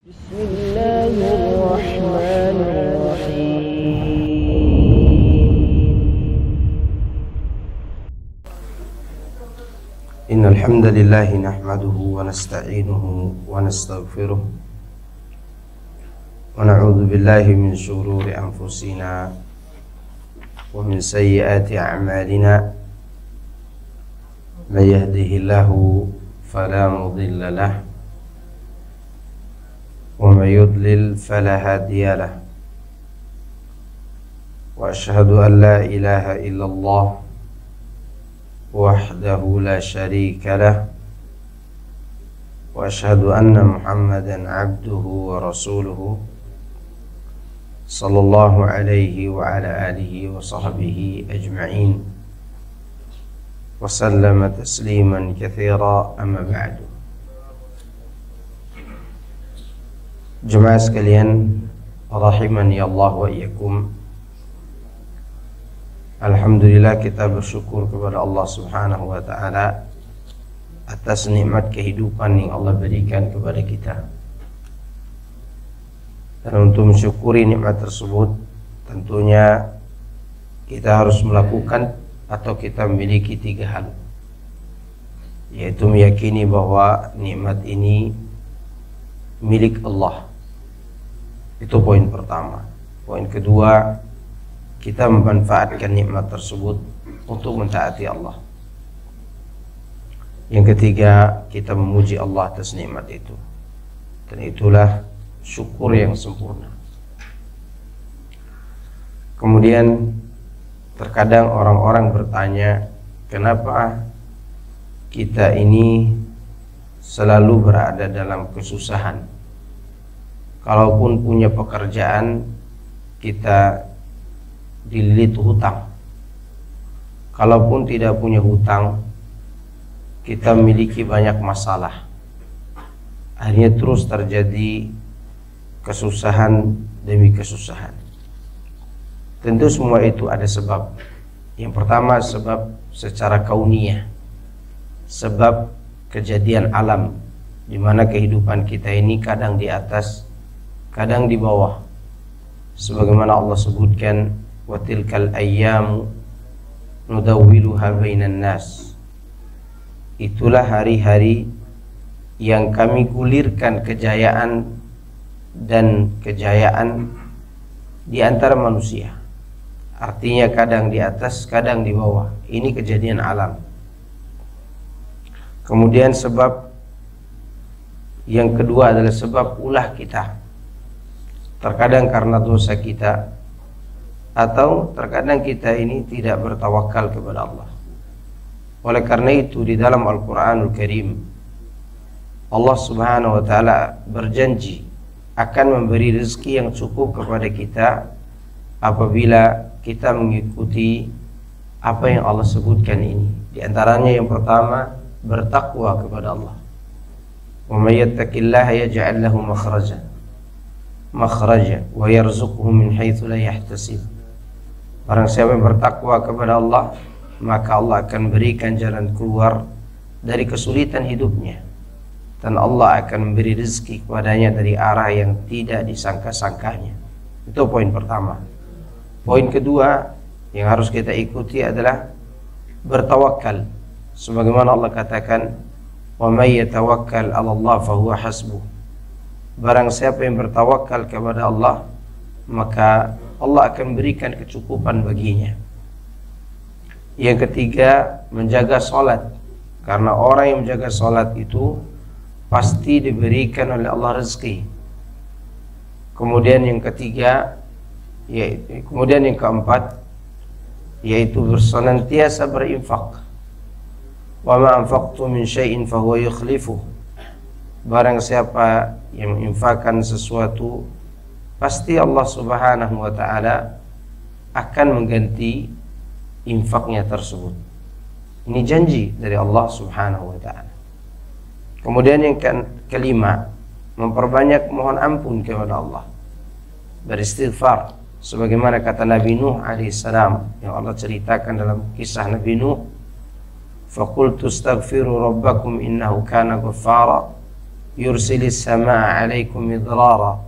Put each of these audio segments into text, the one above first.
بسم الله الرحمن الرحيم إن الحمد لله نحمده ونستعينه ونستغفره ونعوذ بالله من شرور أنفسنا ومن سيئات أعمالنا من يهده الله فلا مضل له ومن يضلل فلا هادي له وأشهد أن لا إله إلا الله وحده لا شريك له وأشهد أن محمدا عبده ورسوله صلى الله عليه وعلى آله وصحبه أجمعين وسلم تسليما كثيرا أما بعد. Jemaah sekalian rahimani Allah wa iyyakum. Alhamdulillah, kita bersyukur kepada Allah Subhanahu wa taala atas nikmat kehidupan yang Allah berikan kepada kita. Dan untuk mensyukuri nikmat tersebut, tentunya kita harus melakukan atau kita memiliki 3 hal, yaitu meyakini bahwa nikmat ini milik Allah. Itu poin pertama. Poin kedua, kita memanfaatkan nikmat tersebut untuk mentaati Allah. Yang ketiga, kita memuji Allah atas nikmat itu. Dan itulah syukur yang sempurna. Kemudian terkadang orang-orang bertanya, kenapa kita ini selalu berada dalam kesusahan? Kalaupun punya pekerjaan, kita dililit hutang. Kalaupun tidak punya hutang, kita memiliki banyak masalah. Akhirnya terus terjadi kesusahan demi kesusahan. Tentu semua itu ada sebab. Yang pertama, sebab secara kauniyah, sebab kejadian alam, di mana kehidupan kita ini kadang di atas, kadang di bawah. Sebagaimana Allah sebutkan, wa tilkal ayyamu nudawwiluha bainan nas. Itulah hari-hari yang kami gulirkan kejayaan dan kejayaan di antara manusia. Artinya kadang di atas, kadang di bawah. Ini kejadian alam. Kemudian sebab yang kedua adalah sebab ulah kita. Terkadang karena dosa kita, atau terkadang kita ini tidak bertawakal kepada Allah. Oleh karena itu di dalam Al-Quranul Karim, Allah Subhanahu wa ta'ala berjanji akan memberi rezeki yang cukup kepada kita apabila kita mengikuti apa yang Allah sebutkan ini. Di antaranya yang pertama, bertakwa kepada Allah. Wa may yattaqillaha yaj'al lahu makhraja wa yarzuqhu min haitsu la yahtasib. Barang siapa yang bertakwa kepada Allah, maka Allah akan berikan jalan keluar dari kesulitan hidupnya, dan Allah akan memberi rezeki kepadanya dari arah yang tidak disangka-sangkanya. Itu poin pertama. Poin kedua yang harus kita ikuti adalah bertawakal. Sebagaimana Allah katakan, wa may yatawakkal 'ala Allah fa huwa hasbuh. Barang siapa yang bertawakal kepada Allah, maka Allah akan berikan kecukupan baginya. Yang ketiga, menjaga salat. Karena orang yang menjaga salat itu pasti diberikan oleh Allah rezeki. Kemudian yang ketiga, kemudian yang keempat, yaitu bersenantiasa berinfak. Wa ma anfaqtu min syai'in fa huwa yukhlifuh. Barang siapa yang menginfakkan sesuatu, pasti Allah Subhanahu wa ta'ala akan mengganti infaknya tersebut. Ini janji dari Allah Subhanahu wa ta'ala. Kemudian yang kelima, memperbanyak mohon ampun kepada Allah, beristighfar. Sebagaimana kata Nabi Nuh alaihissalam yang Allah ceritakan dalam kisah Nabi Nuh, faqultu astaghfiru rabbakum innahu kana ghaffara yursilis samaa'a 'alaikum midrara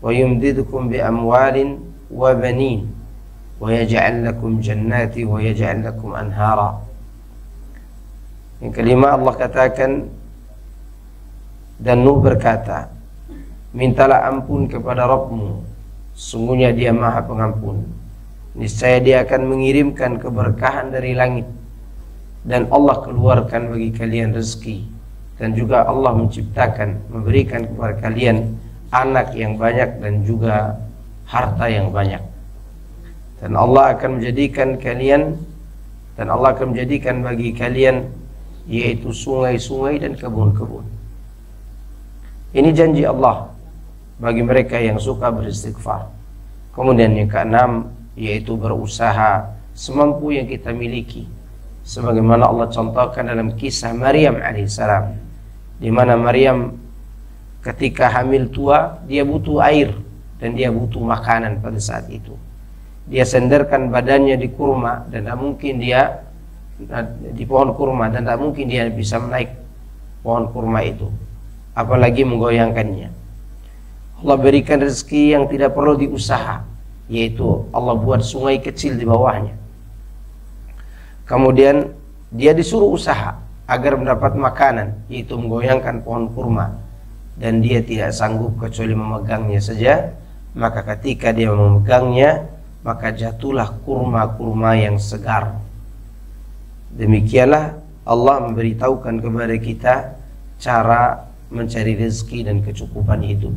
wa yumdidukum bi amwalin wa banin wa yaj'al lakum jannati wa yaj'al lakum anhara. Yang kelima, Allah katakan, dan Nuh berkata, mintalah ampun kepada Rabbmu, sungguhnya Dia Maha Pengampun. Niscaya Dia akan mengirimkan keberkahan dari langit, dan Allah keluarkan bagi kalian rezeki, dan juga Allah menciptakan, memberikan kepada kalian anak yang banyak dan juga harta yang banyak. Dan Allah akan menjadikan kalian, dan Allah akan menjadikan bagi kalian yaitu sungai-sungai dan kebun-kebun. Ini janji Allah bagi mereka yang suka beristighfar. Kemudian yang keenam, yaitu berusaha semampu yang kita miliki, sebagaimana Allah contohkan dalam kisah Maryam alaihissalam, di mana Maryam ketika hamil tua, dia butuh air dan dia butuh makanan pada saat itu. Dia senderkan badannya di kurma dan tak mungkin dia di pohon kurma, dan tak mungkin dia bisa menaik pohon kurma itu, apalagi menggoyangkannya. Allah berikan rezeki yang tidak perlu diusaha, yaitu Allah buat sungai kecil di bawahnya. Kemudian dia disuruh usaha agar mendapat makanan, yaitu menggoyangkan pohon kurma, dan dia tidak sanggup kecuali memegangnya saja. Maka ketika dia memegangnya, maka jatuhlah kurma-kurma yang segar. Demikianlah Allah memberitahukan kepada kita cara mencari rezeki dan kecukupan hidup.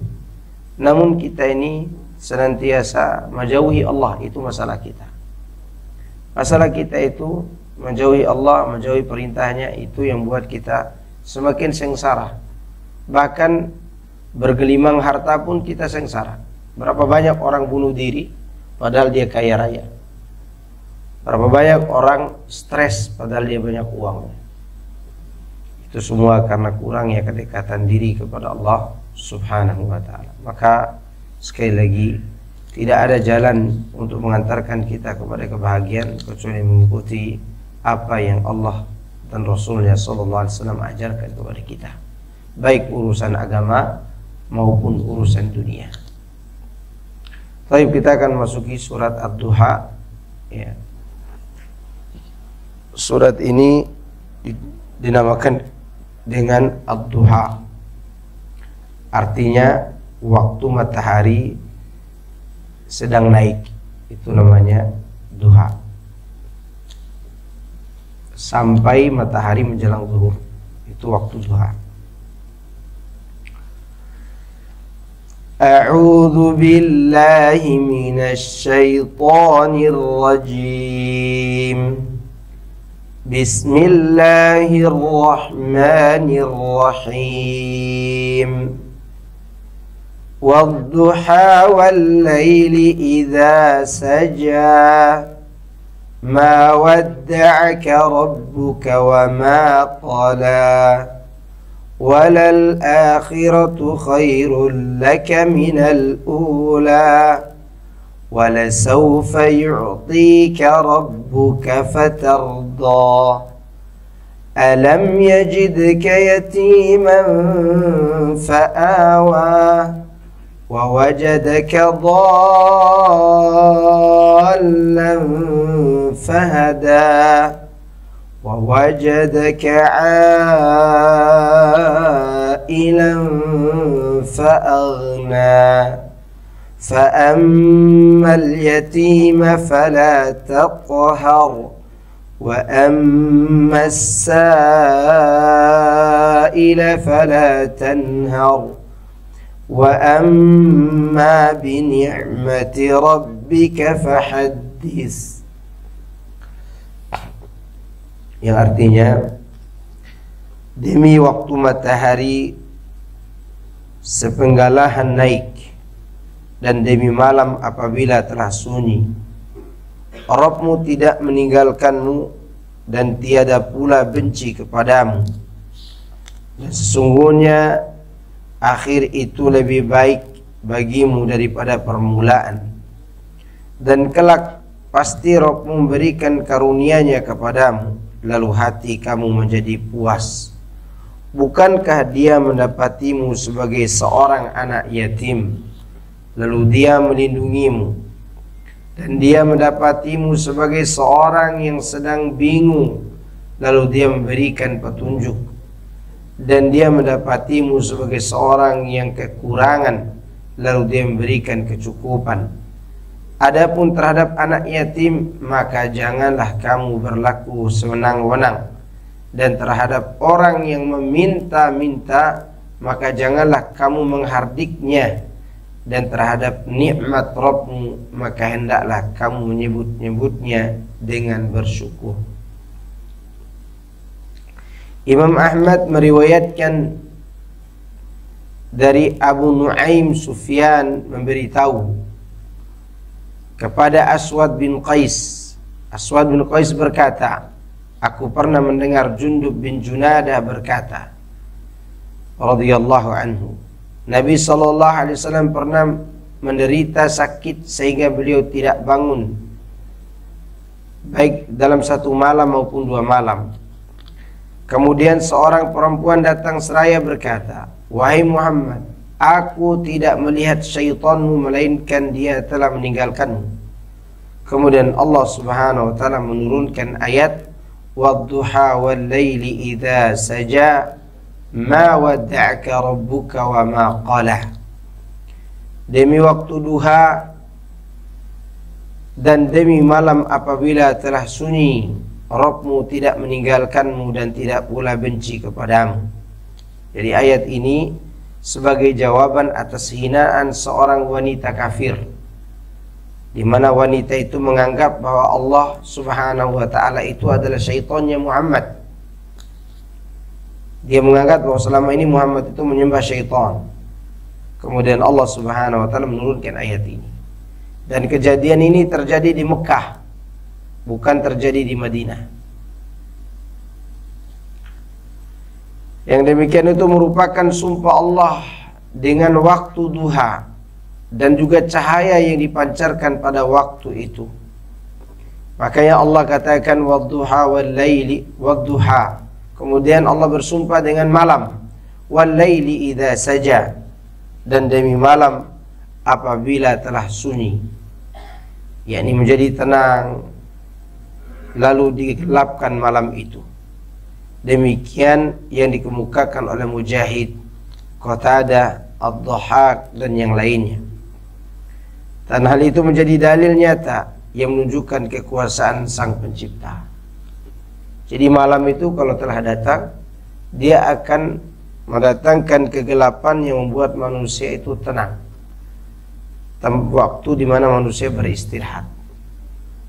Namun kita ini senantiasa menjauhi Allah, itu masalah kita. Masalah kita itu menjauhi Allah, menjauhi perintahnya, itu yang buat kita semakin sengsara. Bahkan bergelimang harta pun kita sengsara. Berapa banyak orang bunuh diri padahal dia kaya raya. Berapa banyak orang stres padahal dia banyak uang. Itu semua karena kurangnya kedekatan diri kepada Allah Subhanahu wa ta'ala. Maka sekali lagi, tidak ada jalan untuk mengantarkan kita kepada kebahagiaan kecuali mengikuti apa yang Allah dan Rasulnya sallallahu alaihi wasallam ajarkan kepada kita, baik urusan agama maupun urusan dunia. Baik, kita akan masuki surat Ad-Duha, ya. Surat ini dinamakan dengan Ad-Duha, artinya waktu matahari sedang naik, itu namanya duha, sampai matahari menjelang zuhur, itu waktu duha. A'udzu billahi minasy syaithanir rajim. Bismillahirrahmanirrahim. Wadduha wal-laili idza saja. Ma wadda'aka rabbuka wa ma qala. Walal akhiratu khairul laka minal ula. وَلَسَوْفَ يُعْطِيكَ رَبُّكَ فَتَرْضَى أَلَمْ يَجِدْكَ يَتِيمًا فَآوَى وَوَجَدَكَ ضَالًّا فَهَدَى وَوَجَدَكَ عَائِلًا فَأَغْنَى فأما اليتيم فلا تقهر وأما السائل فلا تنهر وأما بنعمة ربك فحدث. Yang artinya, demi waktu matahari sepenggalahan naik, dan demi malam apabila telah sunyi, Rabbmu tidak meninggalkanmu dan tiada pula benci kepadamu. Dan sesungguhnya akhir itu lebih baik bagimu daripada permulaan. Dan kelak pasti Rabbmu memberikan karunia-Nya kepadamu, lalu hati kamu menjadi puas. bukankah dia mendapatimu sebagai seorang anak yatim, lalu dia melindungimu, dan dia mendapatimu sebagai seorang yang sedang bingung, lalu dia memberikan petunjuk, dan dia mendapatimu sebagai seorang yang kekurangan, lalu dia memberikan kecukupan. Adapun terhadap anak yatim, maka janganlah kamu berlaku sewenang-wenang, dan terhadap orang yang meminta-minta, maka janganlah kamu menghardiknya, dan terhadap nikmat Rabbmu, maka hendaklah kamu menyebut-nyebutnya dengan bersyukur. Imam Ahmad meriwayatkan dari Abu Nuaim, Sufyan memberitahu kepada Aswad bin Qais. Aswad bin Qais berkata, aku pernah mendengar Jundub bin Junadah berkata, radhiyallahu anhu, Nabi SAW pernah menderita sakit sehingga beliau tidak bangun, baik dalam satu malam maupun 2 malam. Kemudian seorang perempuan datang seraya berkata, wahai Muhammad, aku tidak melihat syaitanmu, melainkan dia telah meninggalkanmu. Kemudian Allah Subhanahu wa taala menurunkan ayat, wadduha wal laili idza saja ma wadda'aka rabbuka wa ma qala. Demi waktu duha dan demi malam apabila telah sunyi, Rabbmu tidak meninggalkanmu dan tidak pula benci kepadamu. Jadi ayat ini sebagai jawaban atas hinaan seorang wanita kafir, di mana wanita itu menganggap bahwa Allah Subhanahu wa taala itu adalah syaitannya Muhammad. Dia menganggap bahwa selama ini Muhammad itu menyembah syaitan. Kemudian Allah Subhanahu wa taala menurunkan ayat ini. Dan kejadian ini terjadi di Mekah, bukan terjadi di Madinah. Yang demikian itu merupakan sumpah Allah dengan waktu duha dan juga cahaya yang dipancarkan pada waktu itu. Makanya Allah katakan wadduha wal laili wadduha. Kemudian Allah bersumpah dengan malam, wal laili idza saja, dan demi malam apabila telah sunyi, yakni menjadi tenang lalu digelapkan malam itu. Demikian yang dikemukakan oleh Mujahid, Qatadah, Ad-Dhahhak dan yang lainnya. Dan hal itu menjadi dalil nyata yang menunjukkan kekuasaan Sang Pencipta. Jadi malam itu kalau telah datang, dia akan mendatangkan kegelapan yang membuat manusia itu tenang. Waktu di mana manusia beristirahat.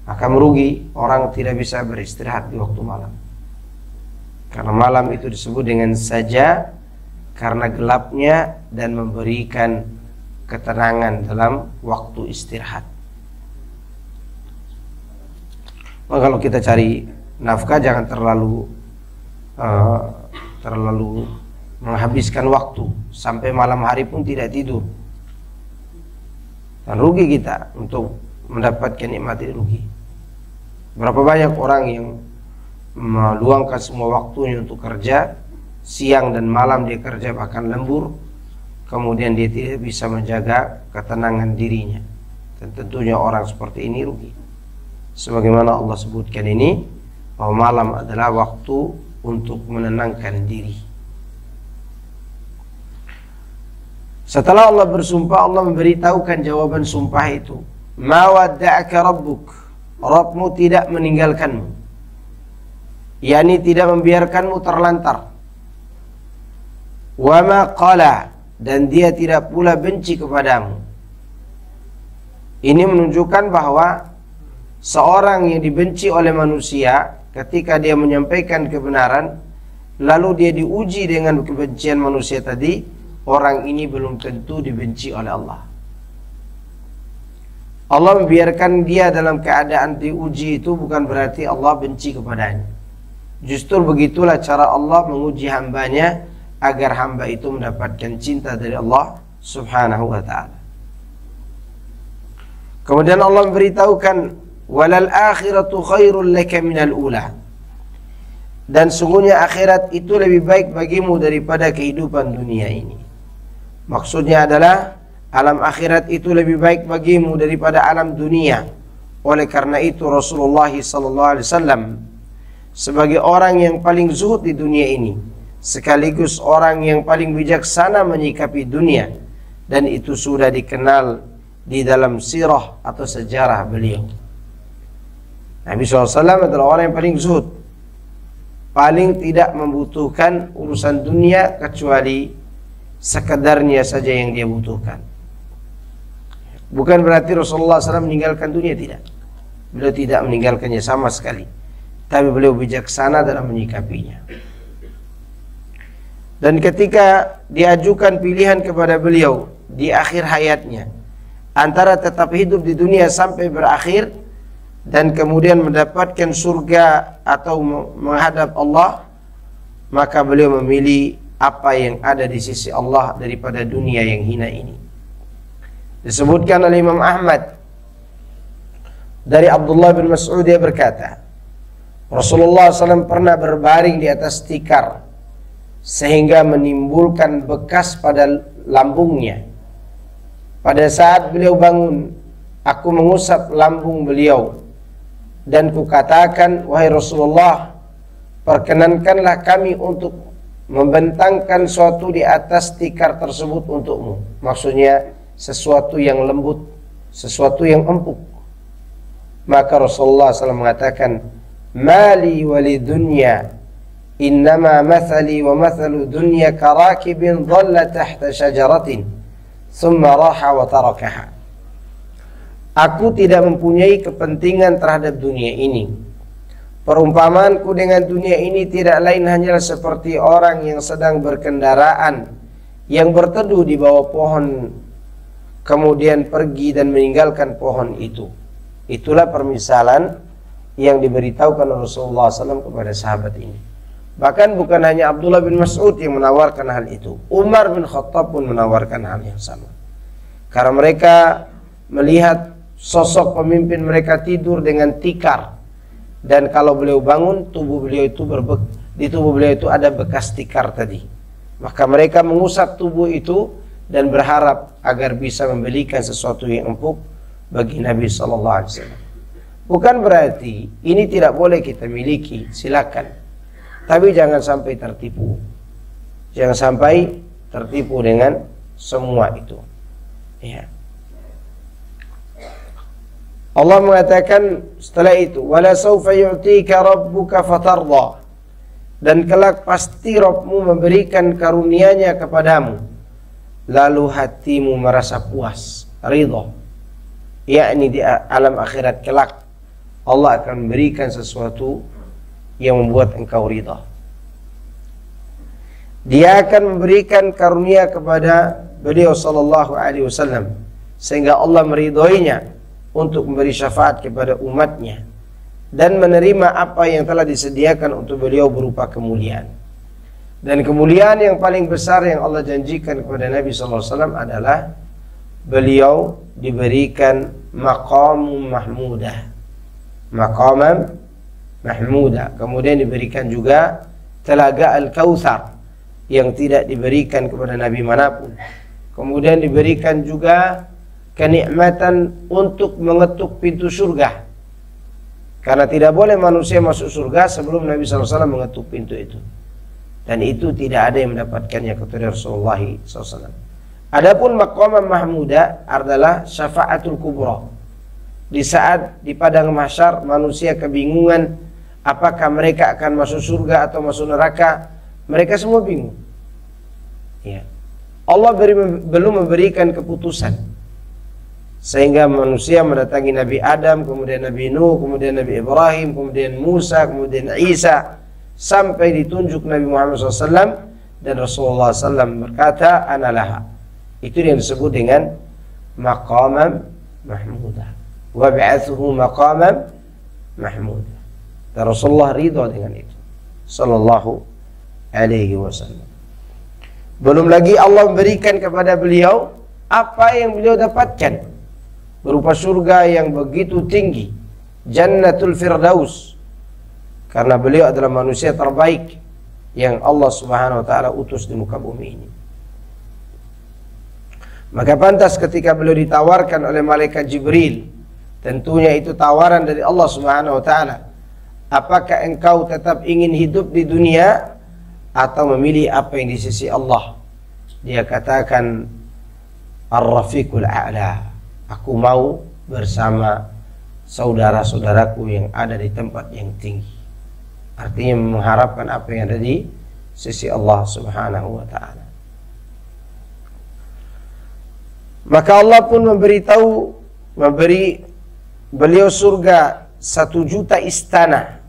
Maka merugi orang tidak bisa beristirahat di waktu malam. Karena malam itu disebut dengan saja karena gelapnya dan memberikan ketenangan dalam waktu istirahat. Maka kalau kita cari nafkah jangan terlalu menghabiskan waktu sampai malam hari pun tidak tidur. Dan rugi kita untuk mendapatkan nikmat ini, rugi. Berapa banyak orang yang meluangkan semua waktunya untuk kerja, siang dan malam dia kerja bahkan lembur, kemudian dia tidak bisa menjaga ketenangan dirinya. Dan tentunya orang seperti ini rugi. Sebagaimana Allah sebutkan ini, bahwa malam adalah waktu untuk menenangkan diri. Setelah Allah bersumpah, Allah memberitahukan jawaban sumpah itu. Ma wadda'aka rabbuk, Rabbmu tidak meninggalkanmu, yakni tidak membiarkanmu terlantar. Wa ma qala, dan dia tidak pula benci kepadamu. Ini menunjukkan bahwa seorang yang dibenci oleh manusia ketika dia menyampaikan kebenaran, lalu dia diuji dengan kebencian manusia tadi, orang ini belum tentu dibenci oleh Allah. Allah membiarkan dia dalam keadaan diuji itu bukan berarti Allah benci kepadanya. Justru begitulah cara Allah menguji hambanya agar hamba itu mendapatkan cinta dari Allah Subhanahu wa ta'ala. Kemudian Allah memberitahukan walal akhiratu khairul laka minal ula, dan sungguhnya akhirat itu lebih baik bagimu daripada kehidupan dunia ini. Maksudnya adalah alam akhirat itu lebih baik bagimu daripada alam dunia. Oleh karena itu Rasulullah SAW sebagai orang yang paling zuhud di dunia ini, sekaligus orang yang paling bijaksana menyikapi dunia, dan itu sudah dikenal di dalam sirah atau sejarah beliau. Nabi SAW adalah orang yang paling zuhud, paling tidak membutuhkan urusan dunia kecuali sekedarnya saja yang dia butuhkan. Bukan berarti Rasulullah SAW meninggalkan dunia, tidak. Beliau tidak meninggalkannya sama sekali, tapi beliau bijaksana dalam menyikapinya. Dan ketika diajukan pilihan kepada beliau di akhir hayatnya antara tetap hidup di dunia sampai berakhir dan kemudian mendapatkan surga atau menghadap Allah, maka beliau memilih apa yang ada di sisi Allah daripada dunia yang hina ini. Disebutkan oleh Imam Ahmad dari Abdullah bin Mas'ud, dia berkata, Rasulullah SAW pernah berbaring di atas tikar sehingga menimbulkan bekas pada lambungnya. Pada saat beliau bangun, aku mengusap lambung beliau dan kukatakan, wahai Rasulullah, perkenankanlah kami untuk membentangkan suatu di atas tikar tersebut untukmu. Maksudnya sesuatu yang lembut, sesuatu yang empuk. Maka Rasulullah SAW mengatakan, mali wali dunya innama mathali wa mathalu dunya karakibin dhalla tahta syajaratin thumma raha wa tarakaha. Aku tidak mempunyai kepentingan terhadap dunia ini. Perumpamaanku dengan dunia ini tidak lain hanyalah seperti orang yang sedang berkendaraan yang berteduh di bawah pohon, kemudian pergi dan meninggalkan pohon itu. Itulah permisalan yang diberitahukan Rasulullah SAW kepada sahabat ini. Bahkan bukan hanya Abdullah bin Mas'ud yang menawarkan hal itu, Umar bin Khattab pun menawarkan hal yang sama. Karena mereka melihat sosok pemimpin mereka tidur dengan tikar, dan kalau beliau bangun, tubuh beliau itu di tubuh beliau itu ada bekas tikar tadi. Maka mereka mengusap tubuh itu dan berharap agar bisa membelikan sesuatu yang empuk bagi Nabi SAW. Bukan berarti ini tidak boleh kita miliki, silakan. Tapi jangan sampai tertipu. Jangan sampai tertipu dengan semua itu. Ya. Allah mengatakan setelah itu, wala sawfa yu'tika rabbuka fatardha, dan kelak pasti Rabbmu memberikan karunia-Nya kepadamu, lalu hatimu merasa puas, ridha. Yakni di alam akhirat kelak Allah akan memberikan sesuatu yang membuat engkau ridha. Dia akan memberikan karunia kepada beliau sallallahu alaihi wasallam sehingga Allah meridhoinya untuk memberi syafaat kepada umatnya dan menerima apa yang telah disediakan untuk beliau berupa kemuliaan. Dan kemuliaan yang paling besar yang Allah janjikan kepada Nabi sallallahu alaihi wasallam adalah beliau diberikan maqamum mahmudah. Maqamam mahmudah. Kemudian diberikan juga telaga Al-Kautsar yang tidak diberikan kepada nabi manapun. Kemudian diberikan juga kenikmatan untuk mengetuk pintu surga. Karena tidak boleh manusia masuk surga sebelum Nabi SAW mengetuk pintu itu. Dan itu tidak ada yang mendapatkannya kecuali Rasulullah SAW. Adapun maqamam mahmudah adalah syafaatul kubra. Di saat di padang mahsyar manusia kebingungan apakah mereka akan masuk surga atau masuk neraka, mereka semua bingung. Ya. Allah belum memberikan keputusan, sehingga manusia mendatangi Nabi Adam, kemudian Nabi Nuh, kemudian Nabi Ibrahim, kemudian Musa, kemudian Isa, sampai ditunjuk Nabi Muhammad SAW, dan Rasulullah SAW berkata, ana laha. Itu yang disebut dengan maqamam mahmudah. Wa bi'athuhu maqamam mahmudah. Dan Rasulullah ridha dengan itu sallallahu alaihi wasallam. Belum lagi Allah memberikan kepada beliau apa yang beliau dapatkan berupa surga yang begitu tinggi, Jannatul Firdaus. karena beliau adalah manusia terbaik yang Allah Subhanahu wa taala utus di muka bumi ini. Maka pantas ketika beliau ditawarkan oleh malaikat Jibril, tentunya itu tawaran dari Allah Subhanahu wa taala. Apakah engkau tetap ingin hidup di dunia atau memilih apa yang di sisi Allah? Dia katakan, Ar-Rafiqul A'la, aku mau bersama saudara-saudaraku yang ada di tempat yang tinggi. Artinya mengharapkan apa yang ada di sisi Allah Subhanahu wa taala. Maka Allah pun memberi beliau surga 1 juta istana.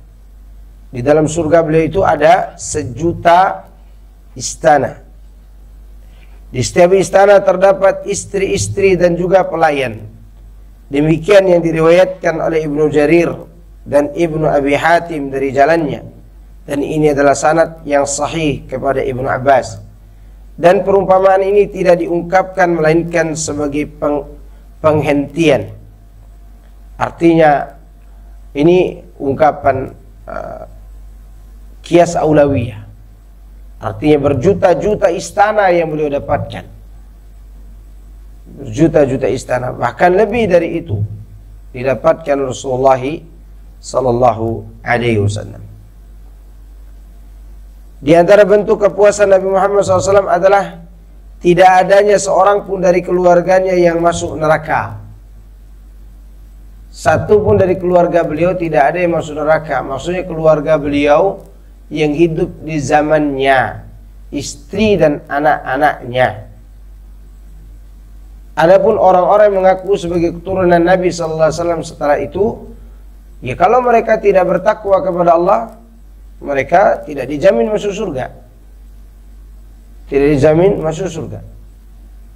Di dalam surga beliau itu ada 1 juta istana. Di setiap istana terdapat istri-istri dan juga pelayan. Demikian yang diriwayatkan oleh Ibnu Jarir dan Ibnu Abi Hatim dari jalannya. Dan ini adalah sanad yang sahih kepada Ibnu Abbas. Dan perumpamaan ini tidak diungkapkan melainkan sebagai penghentian. Artinya ini ungkapan kias aulawiyah. Artinya berjuta-juta istana yang beliau dapatkan. Berjuta-juta istana, bahkan lebih dari itu didapatkan Rasulullah sallallahu alaihi wasallam. Di antara bentuk kepuasan Nabi Muhammad SAW adalah tidak adanya seorang pun dari keluarganya yang masuk neraka. Satu pun dari keluarga beliau tidak ada yang masuk neraka. Maksudnya keluarga beliau yang hidup di zamannya, istri dan anak-anaknya. Adapun orang-orang yang mengaku sebagai keturunan Nabi SAW setelah itu, ya kalau mereka tidak bertakwa kepada Allah, mereka tidak dijamin masuk surga. Tidak dijamin masuk surga.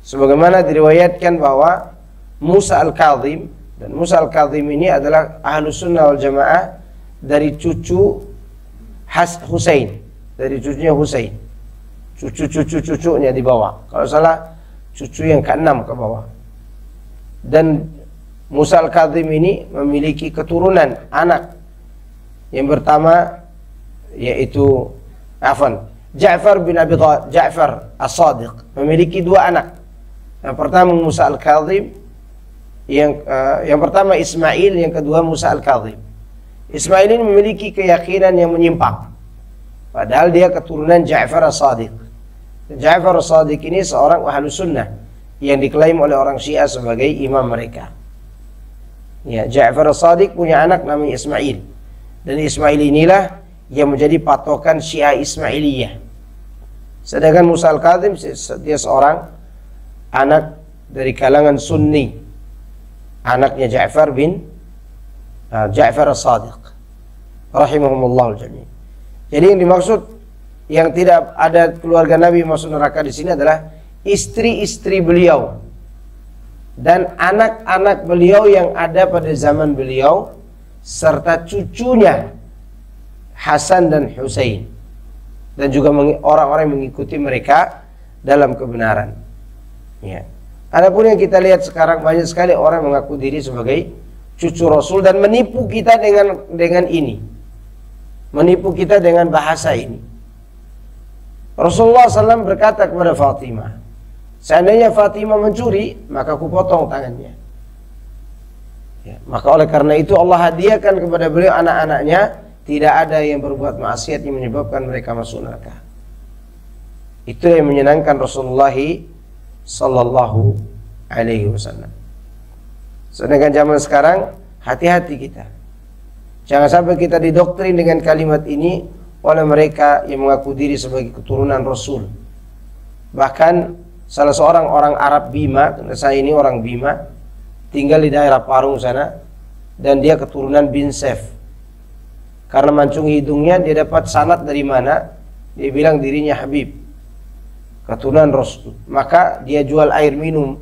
Sebagaimana diriwayatkan bahwa Musa Al-Kadhim, dan Musa Al-Kadhim ini adalah Ahlus Sunnah wal Jamaah dari cucu Husain, dari cucunya Husain. Cucu-cucu-cucunya di bawah. Kalau salah cucu yang ke-6 ke bawah. Dan Musa Al-Kadhim ini memiliki keturunan anak yang pertama yaitu Ja'far bin Abi Thalib, Ja'far As-Sadiq memiliki 2 anak. Yang pertama Musa Al-Kadhim, yang pertama Ismail, yang kedua Musa Al-Kadhim. Ismail ini memiliki keyakinan yang menyimpang, padahal dia keturunan Ja'far As-Sadiq. Ja'far As-Sadiq ini seorang Ahlus Sunnah yang diklaim oleh orang Syiah sebagai imam mereka. Ya, Ja'far As-Sadiq punya anak namanya Ismail, dan Ismail inilah yang menjadi patokan Syiah Ismailiyah. Sedangkan Musa Al-Kadhim dia seorang anak dari kalangan Sunni, anaknya Ja'far As-Sadiq rahimahumullah jami'. Jadi yang dimaksud yang tidak ada keluarga Nabi masuk neraka di sini adalah istri-istri beliau dan anak-anak beliau yang ada pada zaman beliau serta cucunya Hasan dan Husain, dan juga orang-orang yang mengikuti mereka dalam kebenaran. Ya. Adapun yang kita lihat sekarang, banyak sekali orang mengaku diri sebagai cucu Rasul dan menipu kita dengan ini, menipu kita dengan bahasa ini. Rasulullah SAW berkata kepada Fatimah, seandainya Fatimah mencuri, maka aku potong tangannya. Ya. Maka oleh karena itu Allah hadiahkan kepada beliau anak-anaknya. Tidak ada yang berbuat maksiat yang menyebabkan mereka masuk neraka. Itu yang menyenangkan Rasulullah sallallahu alaihi wasallam. Sedangkan zaman sekarang, hati-hati kita. Jangan sampai kita didoktrin dengan kalimat ini oleh mereka yang mengaku diri sebagai keturunan Rasul. Bahkan salah seorang orang Arab Bima, saya ini orang Bima, tinggal di daerah Parung sana, dan dia keturunan bin Sef. Karena mancung hidungnya, dia dapat sanad dari mana? Dia bilang dirinya Habib, keturunan Rasul. Maka dia jual air minum,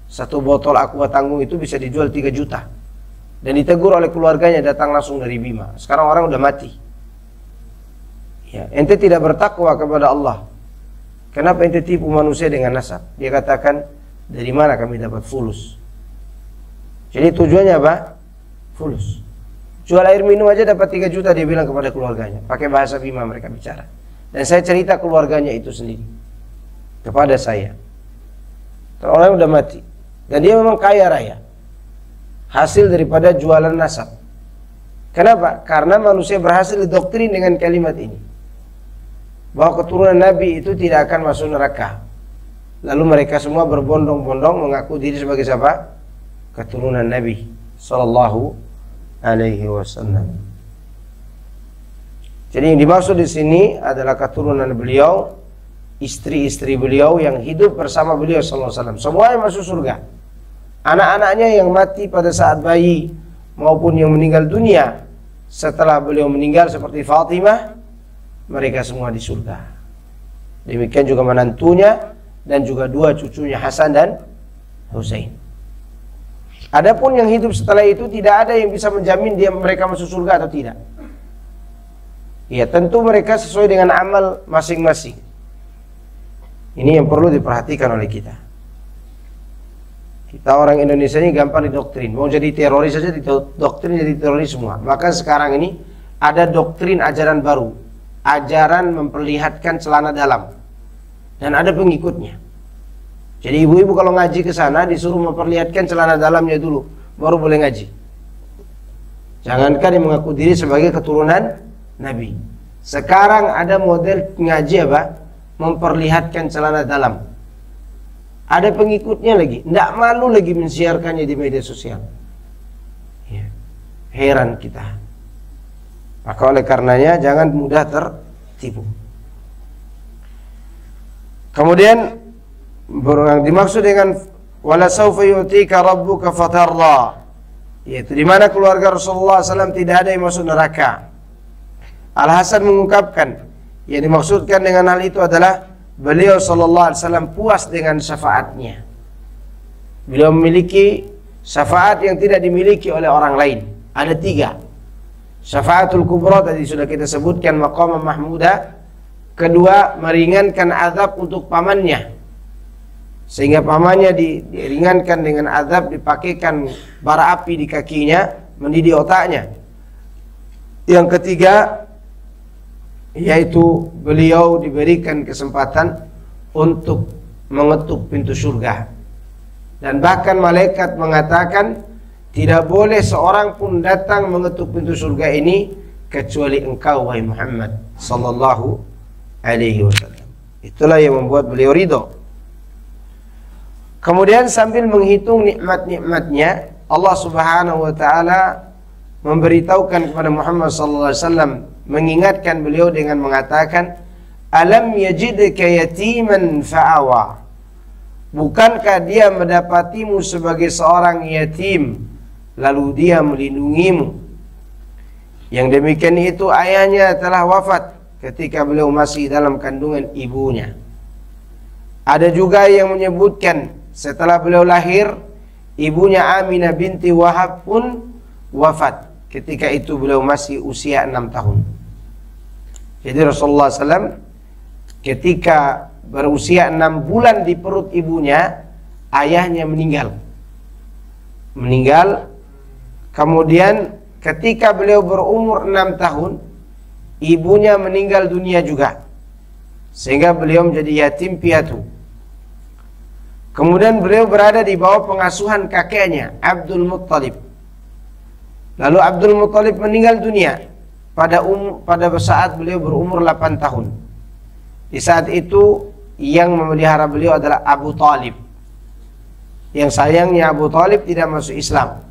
1 botol Aqua Tanggung itu bisa dijual 3 juta. Dan ditegur oleh keluarganya, datang langsung dari Bima. Sekarang orang udah mati. Ya, ente tidak bertakwa kepada Allah. Kenapa ente tipu manusia dengan nasab? Dia katakan, dari mana kami dapat fulus? Jadi tujuannya apa? Fulus. Jual air minum aja dapat 3 juta, dia bilang kepada keluarganya. Pakai bahasa Bima mereka bicara. Dan saya cerita keluarganya itu sendiri kepada saya. Orang udah mati. Dan dia memang kaya raya. Hasil daripada jualan nasab. Kenapa? Karena manusia berhasil didoktrin dengan kalimat ini. Bahwa keturunan Nabi itu tidak akan masuk neraka. Lalu mereka semua berbondong-bondong mengaku diri sebagai siapa? Keturunan Nabi Sallallahu Alaihi Wasallam. Jadi yang dimaksud di sini adalah keturunan beliau, istri-istri beliau yang hidup bersama beliau Sallallahu Alaihi Wasallam. Semuanya masuk surga. Anak-anaknya yang mati pada saat bayi maupun yang meninggal dunia setelah beliau meninggal seperti Fatimah, mereka semua di surga. Demikian juga menantunya dan juga 2 cucunya Hasan dan Husain. Adapun yang hidup setelah itu tidak ada yang bisa menjamin mereka masuk surga atau tidak. Ya, tentu mereka sesuai dengan amal masing-masing. Ini yang perlu diperhatikan oleh kita. Kita orang Indonesia ini gampang didoktrin. Mau jadi teroris saja didoktrin jadi teroris semua. Maka sekarang ini ada doktrin ajaran baru. Ajaran memperlihatkan celana dalam. Dan ada pengikutnya. Jadi ibu-ibu kalau ngaji ke sana disuruh memperlihatkan celana dalamnya dulu, baru boleh ngaji. Jangankan yang mengaku diri sebagai keturunan Nabi. Sekarang ada model ngaji apa? Memperlihatkan celana dalam. Ada pengikutnya lagi, tidak malu lagi mensiarkannya di media sosial. Ya. Heran kita. Maka oleh karenanya jangan mudah tertipu. Kemudian yang dimaksud dengan wala sawfa yu'tika rabbuka fatarda, yaitu di mana keluarga Rasulullah SAW tidak ada yang masuk neraka. Al-Hasan mengungkapkan yang dimaksudkan dengan hal itu adalah beliau sallallahu alaihi wasallam puas dengan syafaatnya. Beliau memiliki syafaat yang tidak dimiliki oleh orang lain. Ada 3. Syafaatul kubra tadi sudah kita sebutkan, maqam mahmudah. Kedua, meringankan azab untuk pamannya, sehingga pamannya diringankan dengan azab, dipakaikan bara api di kakinya, mendidih otaknya. Yang ketiga, yaitu beliau diberikan kesempatan untuk mengetuk pintu surga. Dan bahkan malaikat mengatakan tidak boleh seorang pun datang mengetuk pintu surga ini kecuali engkau wahai Muhammad sallallahu alaihi wasallam. Itulah yang membuat beliau ridho. Kemudian sambil menghitung nikmat-nikmatnya, Allah Subhanahu wa taala memberitahukan kepada Muhammad sallallahu alaihi wasallam, mengingatkan beliau dengan mengatakan, alam yajidka yatiman fa'awa. Bukankah dia mendapatimu sebagai seorang yatim lalu dia melindungimu? Yang demikian itu ayahnya telah wafat ketika beliau masih dalam kandungan ibunya. Ada juga yang menyebutkan setelah beliau lahir, ibunya Aminah binti Wahab pun wafat. Ketika itu beliau masih usia 6 tahun. Jadi Rasulullah SAW ketika berusia 6 bulan di perut ibunya, ayahnya meninggal. Kemudian ketika beliau berumur 6 tahun, ibunya meninggal dunia juga, sehingga beliau menjadi yatim piatu. Kemudian beliau berada di bawah pengasuhan kakeknya Abdul Muttalib. Lalu Abdul Muttalib meninggal dunia pada saat beliau berumur 8 tahun. Di saat itu yang memelihara beliau adalah Abu Talib. Yang sayangnya Abu Talib tidak masuk Islam.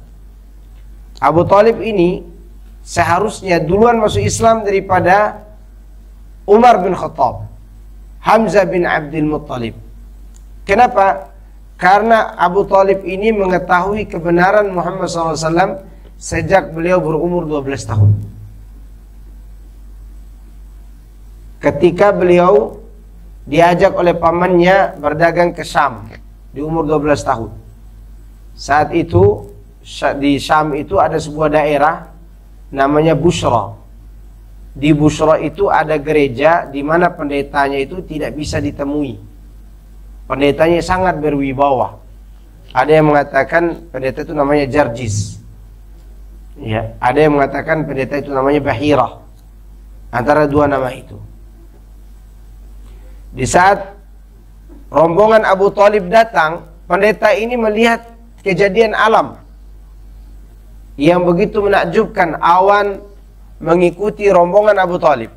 Abu Talib ini seharusnya duluan masuk Islam daripada Umar bin Khattab, Hamzah bin Abdul Muttalib. Kenapa? Karena Abu Talib ini mengetahui kebenaran Muhammad SAW sejak beliau berumur 12 tahun. Ketika beliau diajak oleh pamannya berdagang ke Syam di umur 12 tahun. Saat itu di Syam itu ada sebuah daerah namanya Busra. Di Busra itu ada gereja di mana pendetanya itu tidak bisa ditemui. Pendetanya sangat berwibawa. Ada yang mengatakan pendeta itu namanya Jarjis. Ya, ada yang mengatakan pendeta itu namanya Bahirah. Antara dua nama itu. Di saat rombongan Abu Thalib datang, pendeta ini melihat kejadian alam yang begitu menakjubkan. Awan mengikuti rombongan Abu Thalib.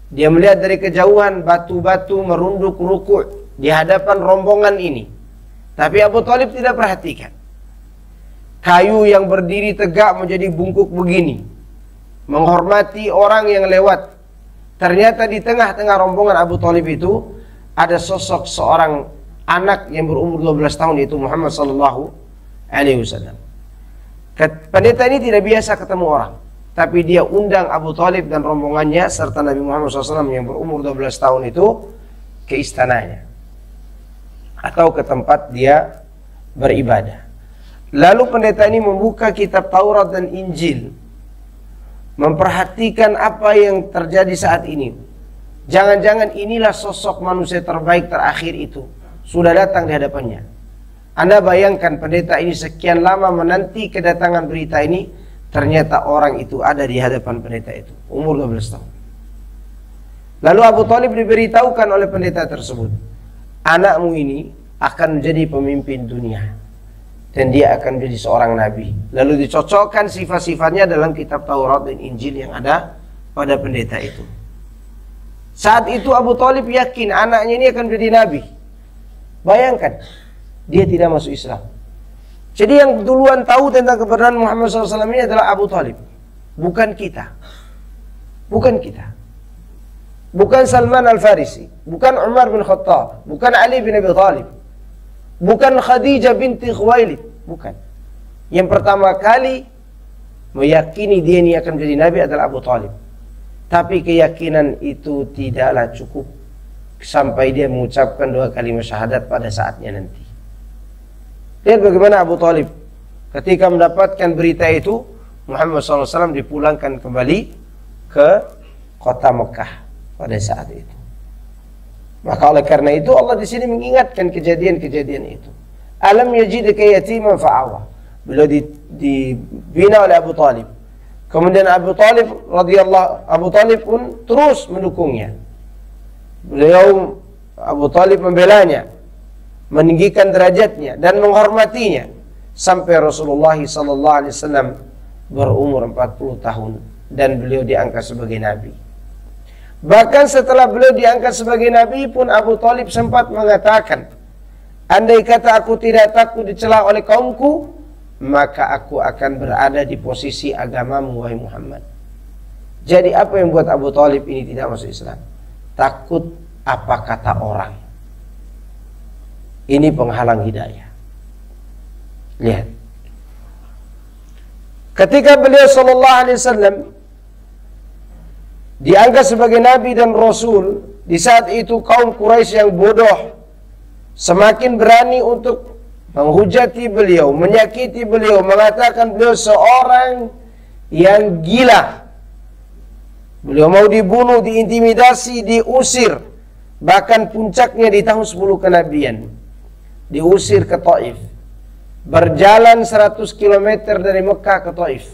Dia melihat dari kejauhan batu-batu merunduk rukuk di hadapan rombongan ini. Tapi Abu Thalib tidak perhatikan. Kayu yang berdiri tegak menjadi bungkuk begini, menghormati orang yang lewat. Ternyata di tengah-tengah rombongan Abu Thalib itu ada sosok seorang anak yang berumur 12 tahun, yaitu Muhammad sallallahu alaihi wasallam. Pendeta ini tidak biasa ketemu orang, tapi dia undang Abu Thalib dan rombongannya serta Nabi Muhammad SAW yang berumur 12 tahun itu ke istananya atau ke tempat dia beribadah. Lalu pendeta ini membuka kitab Taurat dan Injil, memperhatikan apa yang terjadi saat ini. Jangan-jangan inilah sosok manusia terbaik terakhir itu sudah datang di hadapannya. Anda bayangkan pendeta ini sekian lama menanti kedatangan berita ini, ternyata orang itu ada di hadapan pendeta itu, umur 12 tahun. Lalu Abu Thalib diberitahukan oleh pendeta tersebut, anakmu ini akan menjadi pemimpin dunia dan dia akan menjadi seorang nabi. Lalu dicocokkan sifat-sifatnya dalam kitab Taurat dan Injil yang ada pada pendeta itu. Saat itu Abu Thalib yakin anaknya ini akan menjadi nabi. Bayangkan, dia tidak masuk Islam. Jadi yang duluan tahu tentang kebenaran Muhammad SAW ini adalah Abu Thalib, bukan kita. Bukan kita. Bukan Salman Al-Farisi, bukan Umar bin Khattab, bukan Ali bin Abi Thalib, bukan Khadijah binti Khuwailid, bukan. Yang pertama kali meyakini dia ini akan menjadi nabi adalah Abu Thalib. Tapi keyakinan itu tidaklah cukup sampai dia mengucapkan 2 kalimat syahadat pada saatnya nanti. Lihat bagaimana Abu Thalib ketika mendapatkan berita itu, Muhammad SAW dipulangkan kembali ke kota Mekah pada saat itu. Maka oleh karena itu Allah di sini mengingatkan kejadian-kejadian itu. Alam yajidka yatiman fa'awa. Beliau dibina oleh Abu Thalib. Kemudian Abu Thalib pun terus mendukungnya. Abu Thalib membelanya, meninggikan derajatnya dan menghormatinya sampai Rasulullah SAW berumur 40 tahun dan beliau diangkat sebagai nabi. Bahkan setelah beliau diangkat sebagai nabi pun Abu Thalib sempat mengatakan, andai kata aku tidak takut dicela oleh kaumku, maka aku akan berada di posisi agamamu wahai Muhammad. Jadi apa yang buat Abu Thalib ini tidak masuk Islam? Takut apa kata orang. Ini penghalang hidayah. Lihat. Ketika beliau sallallahu alaihi wasallam diangkat sebagai nabi dan rasul, di saat itu kaum Quraisy yang bodoh semakin berani untuk menghujati beliau, menyakiti beliau, mengatakan beliau seorang yang gila. Beliau mau dibunuh, diintimidasi, diusir. Bahkan puncaknya di tahun 10 kenabian, diusir ke Taif. Berjalan 100 km dari Mekah ke Taif.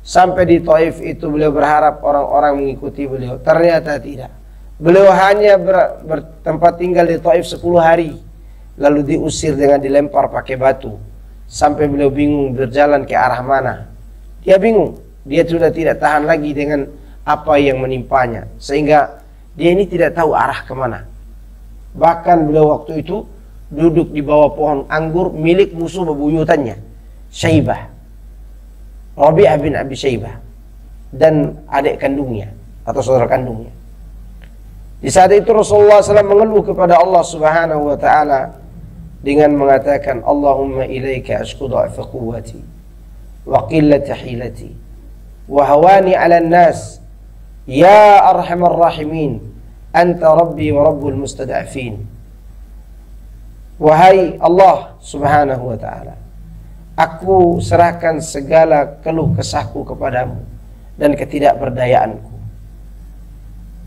Sampai di Taif itu beliau berharap orang-orang mengikuti beliau. Ternyata tidak. Beliau hanya bertempat tinggal di Taif 10 hari. Lalu diusir dengan dilempar pakai batu. Sampai beliau bingung berjalan ke arah mana. Dia bingung. Dia sudah tidak tahan lagi dengan apa yang menimpanya. Sehingga dia ini tidak tahu arah kemana. Bahkan beliau waktu itu duduk di bawah pohon anggur milik musuh bebuyutannya, Syaibah, Rabi'ah bin Abi Syaibah, dan adik kandungnya atau saudara kandungnya. Di saat itu Rasulullah SAW mengeluh kepada Allah Subhanahu wa Ta'ala dengan mengatakan, Allahumma ilaika ashku dha'fa quwwati wa qillata hilati wa hawani 'ala an-nas ya arhamar rahimin anta rabbi wa rabbul mustada'afin. Wahai Allah Subhanahu wa Ta'ala, aku serahkan segala keluh kesahku kepadamu dan ketidakberdayaanku,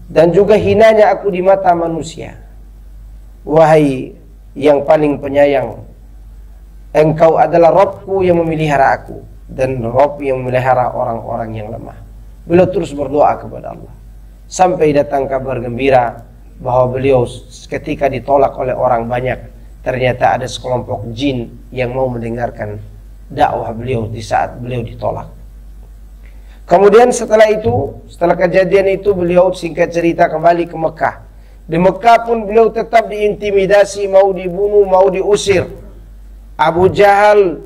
dan juga hinanya aku di mata manusia. Wahai yang paling penyayang, Engkau adalah Rabbku yang memelihara aku dan Rabb yang memelihara orang-orang yang lemah. Beliau terus berdoa kepada Allah sampai datang kabar gembira bahwa beliau ketika ditolak oleh orang banyak, ternyata ada sekelompok jin yang mau mendengarkan dakwah beliau di saat beliau ditolak. Kemudian setelah kejadian itu beliau singkat cerita kembali ke Mekah. Di Mekah pun beliau tetap diintimidasi, mau dibunuh, mau diusir. Abu Jahal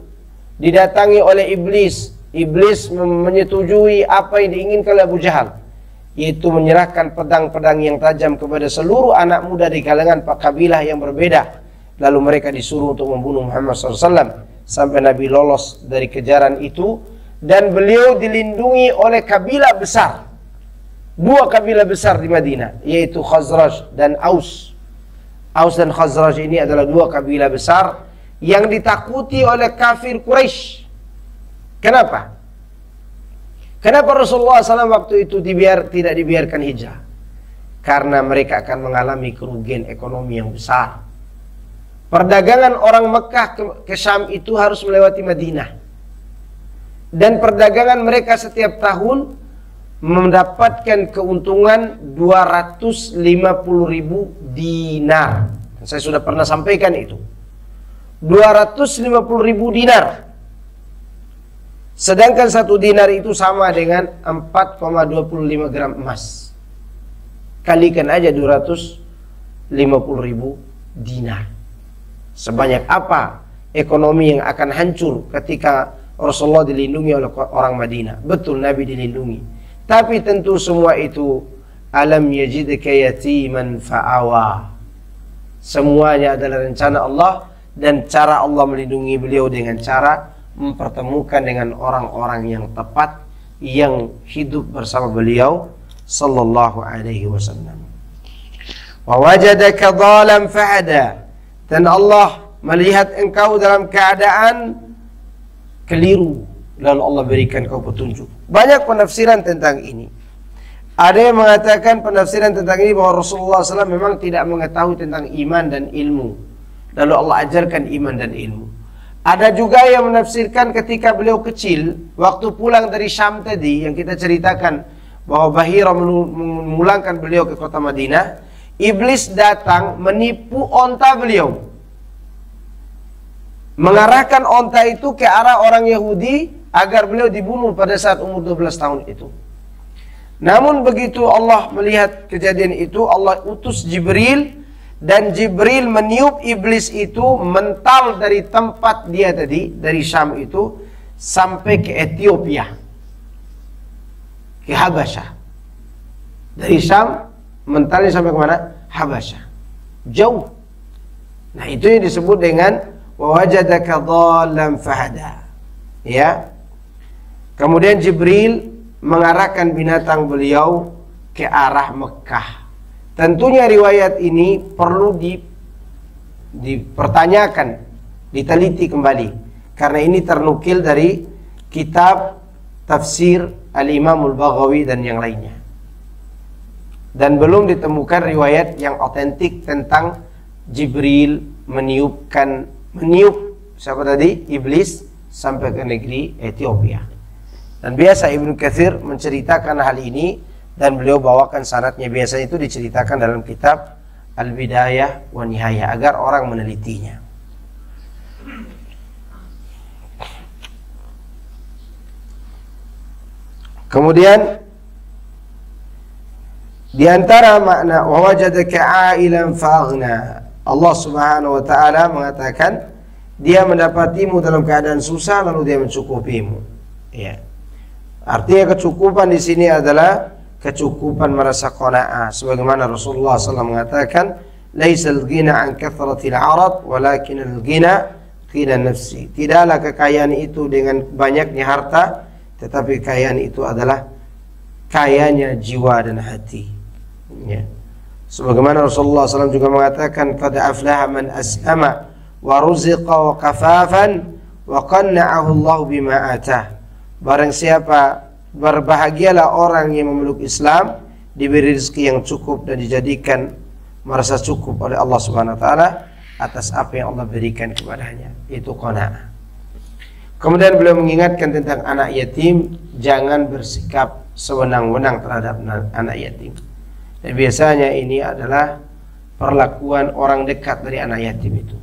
didatangi oleh iblis. Iblis menyetujui apa yang diinginkan oleh Abu Jahal, yaitu menyerahkan pedang-pedang yang tajam kepada seluruh anak muda di kalangan kabilah yang berbeda. Lalu mereka disuruh untuk membunuh Muhammad SAW sampai Nabi lolos dari kejaran itu. Dan beliau dilindungi oleh kabilah besar, dua kabilah besar di Madinah, yaitu Khazraj dan Aus. Aus dan Khazraj ini adalah dua kabilah besar yang ditakuti oleh kafir Quraisy. Kenapa? Kenapa Rasulullah SAW waktu itu tidak dibiarkan hijrah? Karena mereka akan mengalami kerugian ekonomi yang besar. Perdagangan orang Mekah ke Syam itu harus melewati Madinah. Dan perdagangan mereka setiap tahun mendapatkan keuntungan 250.000 dinar. Saya sudah pernah sampaikan itu. 250.000 dinar. Sedangkan 1 dinar itu sama dengan 4,25 gram emas. Kalikan aja 250.000 dinar. Sebanyak apa ekonomi yang akan hancur ketika Rasulullah dilindungi oleh orang Madinah. Betul, Nabi dilindungi. Tapi tentu semua itu alam yajidka yatiman fa'awa. Semuanya adalah rencana Allah, dan cara Allah melindungi beliau dengan cara mempertemukan dengan orang-orang yang tepat yang hidup bersama beliau sallallahu alaihi wasallam. Wa wajadaka dhalam fahada. Dan Allah melihat engkau dalam keadaan keliru, lalu Allah berikan kau petunjuk. Banyak penafsiran tentang ini. Ada yang mengatakan penafsiran tentang ini bahwa Rasulullah SAW memang tidak mengetahui tentang iman dan ilmu, lalu Allah ajarkan iman dan ilmu. Ada juga yang menafsirkan ketika beliau kecil, waktu pulang dari Syam tadi yang kita ceritakan bahwa Bahira memulangkan beliau ke kota Madinah, iblis datang menipu onta beliau, mengarahkan onta itu ke arah orang Yahudi agar beliau dibunuh pada saat umur 12 tahun itu. Namun begitu Allah melihat kejadian itu, Allah utus Jibril, dan Jibril meniup iblis itu mental dari tempat dia tadi, dari Syam itu sampai ke Ethiopia, ke Habasyah. Dari Syam mentalnya sampai ke mana? Habasyah. Jauh. Nah, itu yang disebut dengan wajadaka dhalam fahada. Ya. Kemudian Jibril mengarahkan binatang beliau ke arah Mekah. Tentunya riwayat ini perlu dipertanyakan, diteliti kembali, karena ini ternukil dari kitab tafsir Al-Imam Al-Baghawi dan yang lainnya. Dan belum ditemukan riwayat yang otentik tentang Jibril meniup siapa tadi? Iblis sampai ke negeri Ethiopia. Dan biasa Ibnu Katsir menceritakan hal ini, dan beliau bawakan sanadnya. Biasanya itu diceritakan dalam kitab Al-Bidayah wa Nihayah agar orang menelitinya. Kemudian di antara makna wa wajadaka ailan faghna, Allah Subhanahu wa taala mengatakan dia mendapatimu dalam keadaan susah lalu dia mencukupimu. Ya. Artinya kecukupan di sini adalah kecukupan merasa qanaah, sebagaimana Rasulullah SAW mengatakan, laisal ghina an kathratil 'arad walakinal ghina ghina nafsi. Tidaklah kekayaan itu dengan banyaknya harta, tetapi kekayaan itu adalah kayanya jiwa dan hati. Ya. Sebagaimana Rasulullah SAW juga mengatakan, qad aflaha man aslama wa ruziqa wa kafafan wa qanna'ahu Allah bima atah. Barang siapa, berbahagialah orang yang memeluk Islam, diberi rezeki yang cukup dan dijadikan merasa cukup oleh Allah Subhanahu wa taala atas apa yang Allah berikan kepadanya. Itu qanaah. Kemudian beliau mengingatkan tentang anak yatim, jangan bersikap sewenang-wenang terhadap anak yatim. Dan biasanya ini adalah perlakuan orang dekat dari anak yatim itu.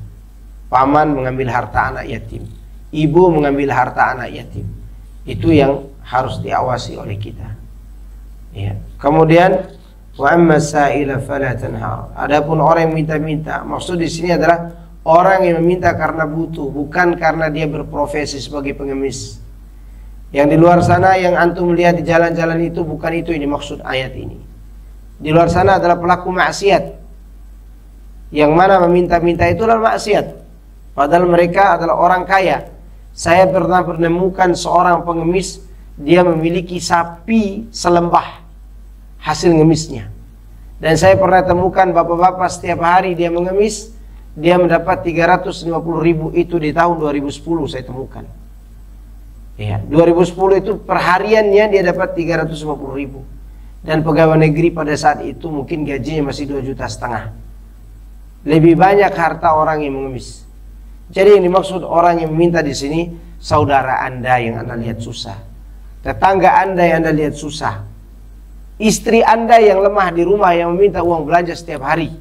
Paman mengambil harta anak yatim, ibu mengambil harta anak yatim. Itu yang harus diawasi oleh kita. Ya. Kemudian wa amma sa'ila fala tanhar. Adapun orang yang minta-minta, maksud di sini adalah orang yang meminta karena butuh, bukan karena dia berprofesi sebagai pengemis. Yang di luar sana yang antum lihat di jalan-jalan itu bukan itu ini maksud ayat ini. Di luar sana adalah pelaku maksiat. Yang mana meminta-minta itu adalah maksiat. Padahal mereka adalah orang kaya. Saya pernah menemukan seorang pengemis, dia memiliki sapi selembah hasil ngemisnya. Dan saya pernah temukan bapak-bapak setiap hari dia mengemis, dia mendapat 350.000 itu di tahun 2010 saya temukan. Ya, 2010 itu perhariannya dia dapat 350.000. Dan pegawai negeri pada saat itu mungkin gajinya masih 2,5 juta. Lebih banyak harta orang yang mengemis. Jadi yang dimaksud orang yang meminta di sini saudara Anda yang Anda lihat susah, tetangga Anda yang Anda lihat susah, istri Anda yang lemah di rumah yang meminta uang belanja setiap hari,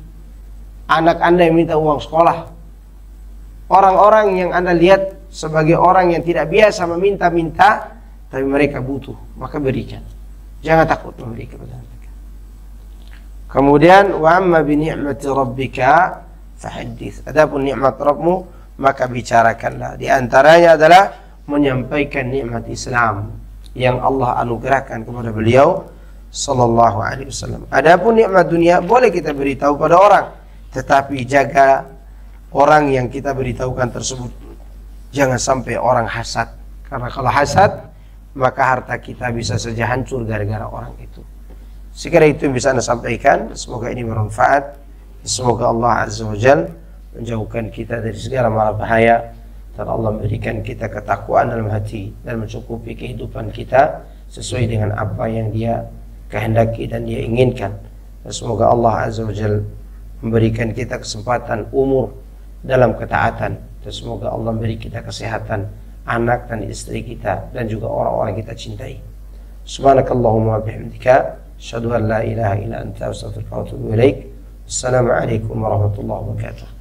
anak Anda yang minta uang sekolah, orang-orang yang Anda lihat sebagai orang yang tidak biasa meminta-minta tapi mereka butuh, maka berikan. Jangan takut memberi kepada mereka. Kemudian wa amma bi ni'mati rabbika fahaddits. Adapun nikmat Rabbmu maka bicarakanlah. Di antaranya adalah menyampaikan nikmat Islam yang Allah anugerahkan kepada beliau sallallahu alaihi wasallam. Adapun nikmat dunia boleh kita beritahu pada orang, tetapi jaga orang yang kita beritahukan tersebut jangan sampai orang hasad. Karena kalau hasad maka harta kita bisa saja hancur gara-gara orang itu. Sekiranya itu yang bisa Anda sampaikan. Semoga ini bermanfaat. Semoga Allah Azza wa Jalla menjauhkan kita dari segala mara bahaya, dan Allah memberikan kita ketakwaan dalam hati dan mencukupi kehidupan kita sesuai dengan apa yang Dia kehendaki dan Dia inginkan. Dan semoga Allah Azza wa Jalla memberikan kita kesempatan umur dalam ketaatan, dan semoga Allah memberi kita kesehatan anak dan istri kita dan juga orang-orang yang kita cintai. Subhanakallahumma wa bihamdika asyhadu an la ilaha illa anta astaghfiruka wa atubu ilaik. Assalamualaikum warahmatullahi wabarakatuh.